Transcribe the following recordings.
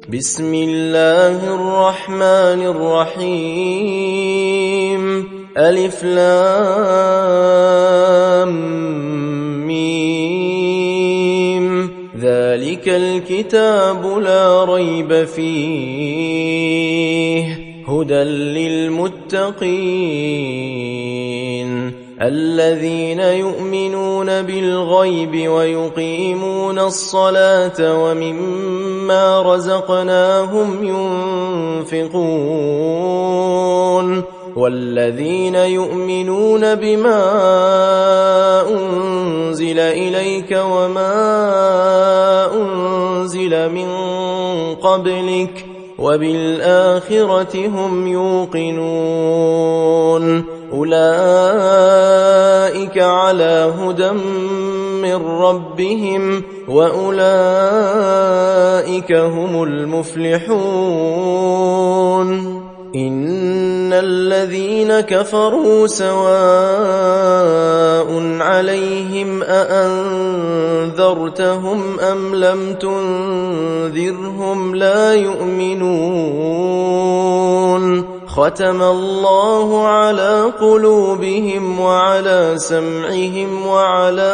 بسم الله الرحمن الرحيم ألف لام ميم ذلك الكتاب لا ريب فيه هدى للمتقين الذين يؤمنون بالغيب ويقيمون الصلاة ومما رزقناهم ينفقون والذين يؤمنون بما أنزل إليك وما أنزل من قبلك وبالآخرة هم يوقنون أولئك على هدى من ربهم وأولئك هم المفلحون إن الذين كفروا سواء عليهم أأنذرتهم أم لم تنذرهم لا يؤمنون ختم الله على قلوبهم وعلى سمعهم وعلى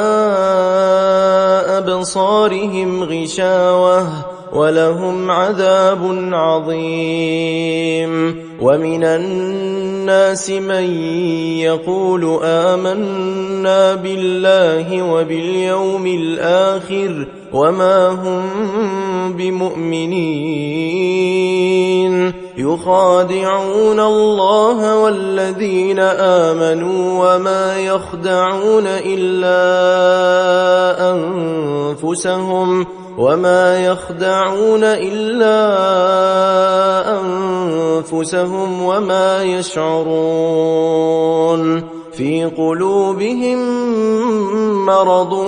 أبصارهم غشاوة ولهم عذاب عظيم ومن الناس من يقول آمنا بالله وباليوم الآخر وما هم بمؤمنين يخادعون الله والذين آمنوا وما يخدعون إلا أنفسهم وما يشعرون في قلوبهم مرض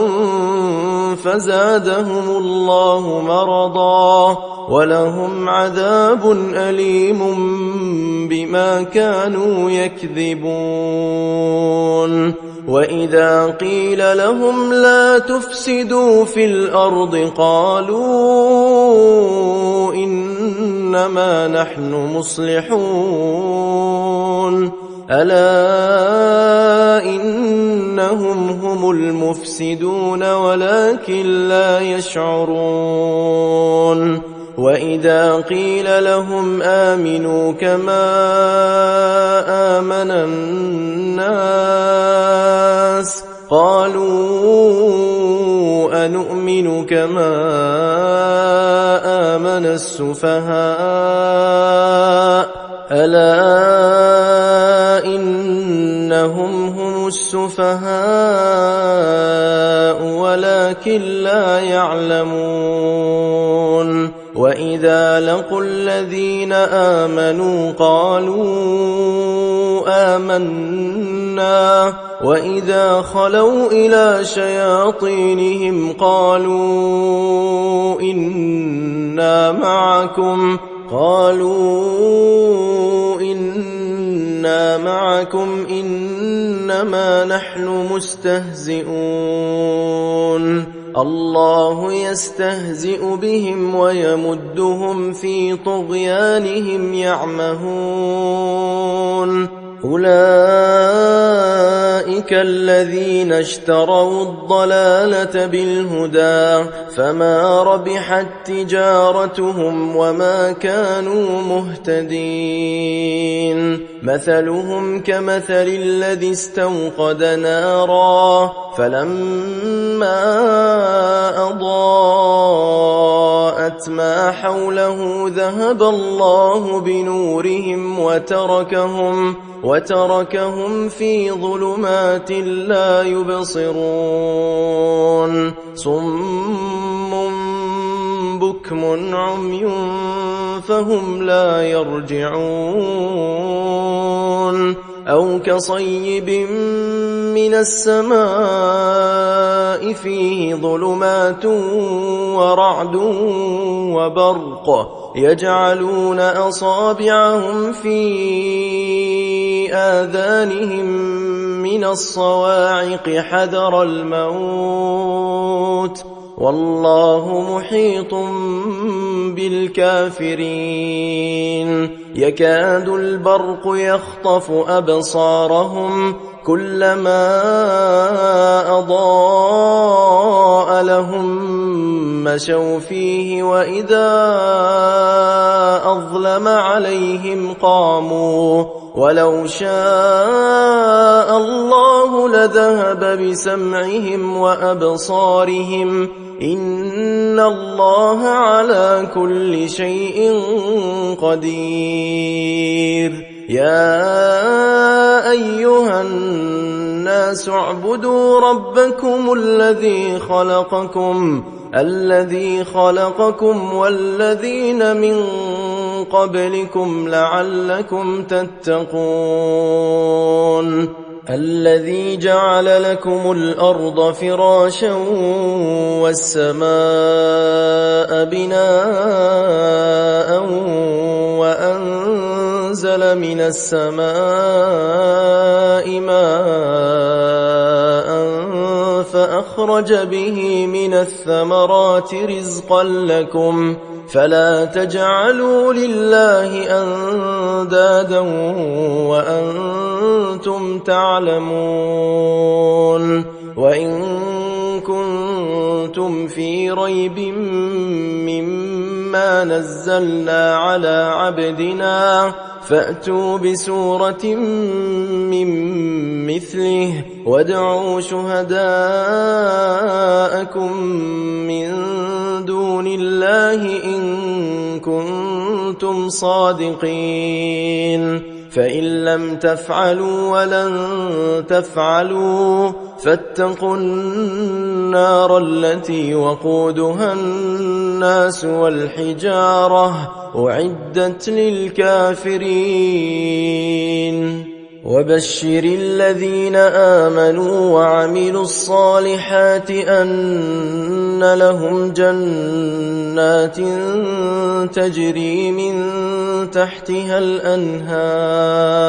فزادهم الله مرضا ولهم عذاب أليم بما كانوا يكذبون وإذا قيل لهم لا تفسدوا في الأرض قالوا إنما نحن مصلحون ألا إنهم هم المفسدون ولكن لا يشعرون وإذا قيل لهم آمنوا كما آمن الناس قالوا أنؤمن كما آمن السفهاء ألا إنهم هم السفهاء ولكن لا يعلمون وإذا لقوا الذين آمنوا قالوا آمنا وإذا خلوا إلى شياطينهم قالوا إنا معكم إنما نحن مستهزئون الله يستهزئ بهم ويمدهم في طغيانهم يعمهون أولئك الذين اشتروا الضلالة بالهدى فما ربحت تجارتهم وما كانوا مهتدين مثلهم كمثل الذي استوقد نارا فلما أضاءت ما حوله ذهب الله بنورهم وتركهم في ظلمات لا يبصرون صم بكم عمي فهم لا يرجعون أو كصيب من السماء فيه ظلمات ورعد وبرق يجعلون أصابعهم في آذانهم من الصواعق حذر الموت والله محيط بالكافرين يكاد البرق يخطف أبصارهم كلما أضاء لهم مشوا فيه وإذا أظلم عليهم قاموا ولو شاء الله لذهب بسمعهم وأبصارهم إن الله على كل شيء قدير يا أيها الناس اعبدوا ربكم الذي خلقكم والذين من قبلكم لعلكم تتقون الذي جعل لكم الأرض فراشا والسماء بناء وأنزل من السماء ماء فأخرج به من الثمرات رزقا لكم فلا تجعلوا لله أندادا وأنتم تعلمون وإن كنتم في ريب مما نزلنا على عبدنا فأتوا بسورة من مثله وادعوا شهداءكم من دون الله إن كنتم صادقين فإن لم تفعلوا ولن تفعلوا فاتقوا النار التي وقودها الناس والحجارة أعدت للكافرين وبشر الذين آمنوا وعملوا الصالحات أن لهم جنات تجري من تحتها الأنهار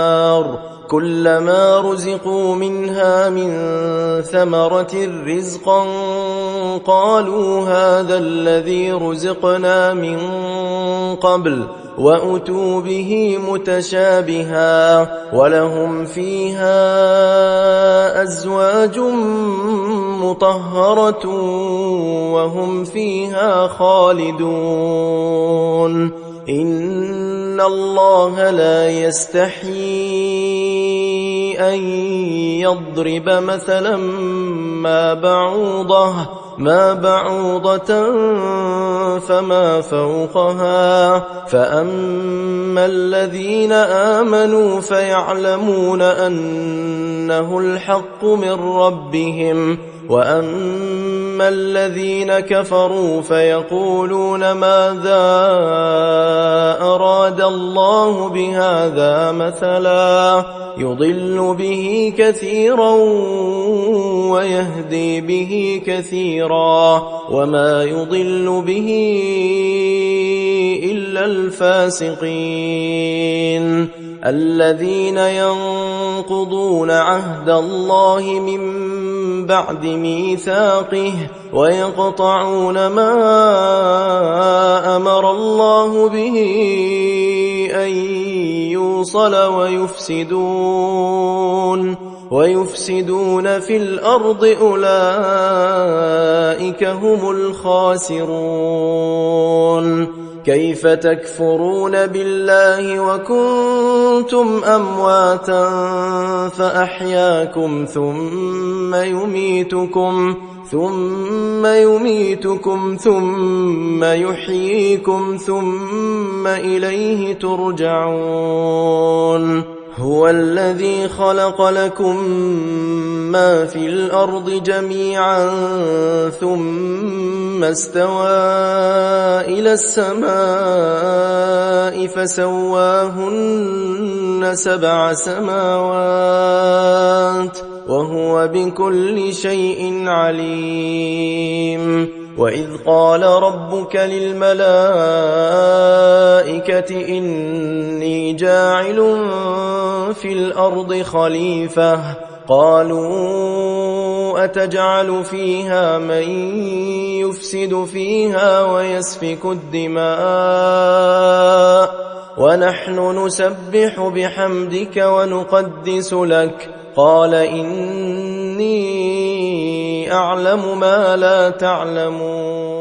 كلما رزقوا منها من ثمرة رزقا قالوا هذا الذي رزقنا من قبل وأتوا به متشابها ولهم فيها أزواج مطهرة وهم فيها خالدون إن الله لا يستحيي أن يضرب مثلا ما بعوضة فما فوقها فأما الذين آمنوا فيعلمون أنه الحق من ربهم وأما الذين كفروا فيقولون ماذا أراد الله بهذا مثلا يضل به كثيرا ويهدي به كثيرا وما يضل به إلا الفاسقين الذين ينقضون عهد الله من بعد ميثاقه ويقطعون ما أمر الله به أن يوصل ويفسدون في الأرض أولئك هم الخاسرون كيف تكفرون بالله وكنتم أمواتا فأحياكم ثم يميتكم ثم يحييكم ثم إليه ترجعون هو الذي خلق لكم ما في الأرض جميعا ثم استوى إلى السماء فسواهن 7 سماوات وهو بكل شيء عليم وإذ قال ربك للملائكة إني جاعل في الأرض خليفة قالوا أتجعل فيها من يفسد فيها ويسفك الدماء ونحن نسبح بحمدك ونقدس لك؟ قال إني أعلم ما لا تعلمون.